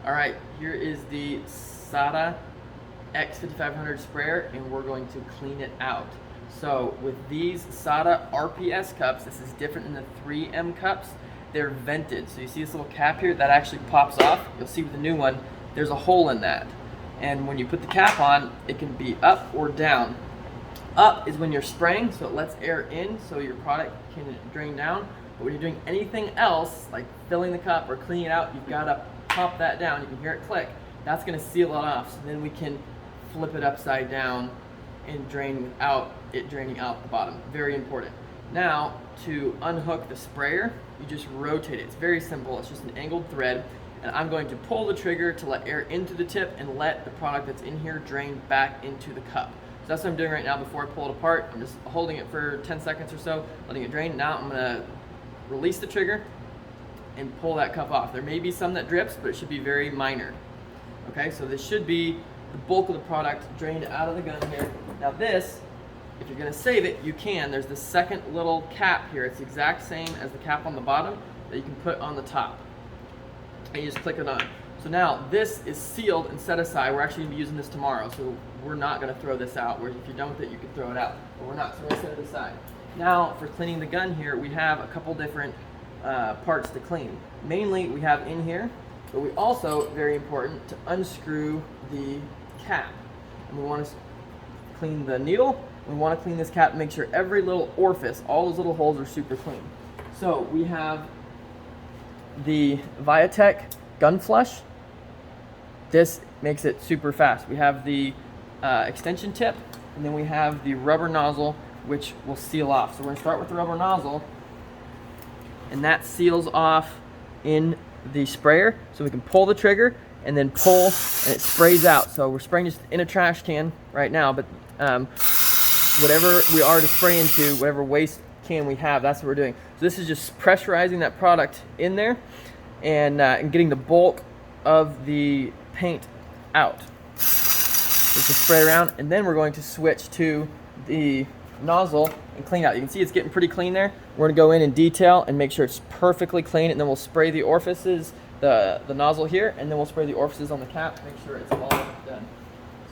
All right, here is the SATA X5500 sprayer, and we're going to clean it out. So with these SATA RPS cups, this is different than the 3M cups. They're vented. So you see this little cap here that actually pops off. You'll see with the new one, there's a hole in that. And when you put the cap on, it can be up or down. Up is when you're spraying, so it lets air in so your product can drain down. But when you're doing anything else, like filling the cup or cleaning it out, you've got to pop that down. You can hear it click. That's going to seal it off. So then we can flip it upside down and drain without it draining out the bottom. Very important. Now, to unhook the sprayer, you just rotate it. It's very simple. It's just an angled thread. And I'm going to pull the trigger to let air into the tip and let the product that's in here drain back into the cup. So that's what I'm doing right now before I pull it apart. I'm just holding it for 10 seconds or so, letting it drain. Now I'm gonna release the trigger and pull that cup off. There may be some that drips, but it should be very minor. Okay, so this should be the bulk of the product drained out of the gun here. Now this, if you're gonna save it, you can. There's the second little cap here. It's the exact same as the cap on the bottom that you can put on the top. And you just click it on. So now this is sealed and set aside. We're actually gonna be using this tomorrow, so we're not gonna throw this out. Whereas if you dumped it, you could throw it out, but we're not, so we're gonna set it aside. Now for cleaning the gun here, we have a couple different parts to clean. Mainly we have in here, but we also, very important, to unscrew the cap. And we wanna clean the needle. We wanna clean this cap, make sure every little orifice, all those little holes are super clean. So we have the Viatech gun flush. This makes it super fast. We have the extension tip, and then we have the rubber nozzle, which will seal off. So we're gonna start with the rubber nozzle, and that seals off in the sprayer. So we can pull the trigger and then pull, and it sprays out. So we're spraying just in a trash can right now, but whatever we are to spray into, whatever waste can we have, that's what we're doing. So this is just pressurizing that product in there and getting the bulk of the paint out. Just to spray around, and then we're going to switch to the nozzle and clean out. You can see it's getting pretty clean there. We're gonna go in detail and make sure it's perfectly clean, and then we'll spray the orifices, the nozzle here, and then we'll spray the orifices on the cap, make sure it's all done.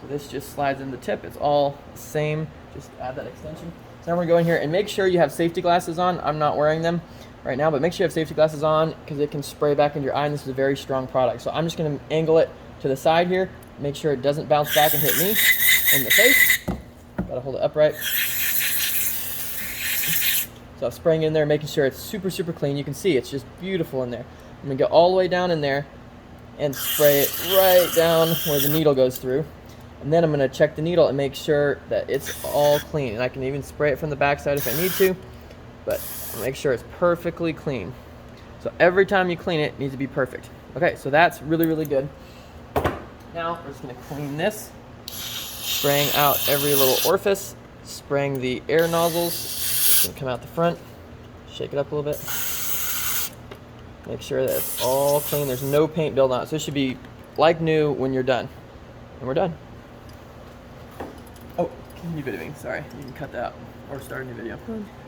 So this just slides in the tip. It's all the same. Just add that extension. So now we're going here and make sure you have safety glasses on. I'm not wearing them right now, but make sure you have safety glasses on because it can spray back into your eye, and this is a very strong product. So I'm just gonna angle it to the side here, make sure it doesn't bounce back and hit me in the face. Gotta hold it upright. So I'm spraying in there, making sure it's super, super clean. You can see it's just beautiful in there. I'm gonna go all the way down in there and spray it right down where the needle goes through. And then I'm gonna check the needle and make sure that it's all clean. And I can even spray it from the backside if I need to, but make sure it's perfectly clean. So every time you clean it, it needs to be perfect. Okay, so that's really, really good. Now we're just gonna clean this, spraying out every little orifice, spraying the air nozzles. It's gonna come out the front, shake it up a little bit. Make sure that it's all clean. There's no paint build on it. So it should be like new when you're done. And we're done. Oh, new videoing, sorry. You can cut that out or start a new video.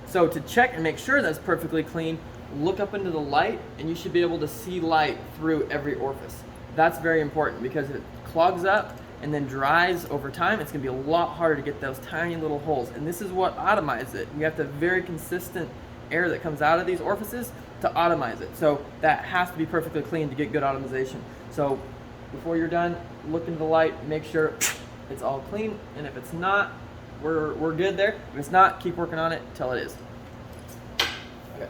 So to check and make sure that's perfectly clean, look up into the light and you should be able to see light through every orifice. That's very important because if it clogs up and then dries over time, it's gonna be a lot harder to get those tiny little holes. And this is what automizes it. You have to have very consistent air that comes out of these orifices to automize it. So that has to be perfectly clean to get good automation. So before you're done, look into the light, make sure it's all clean. And if it's not, we're good there. If it's not, keep working on it until it is. Okay.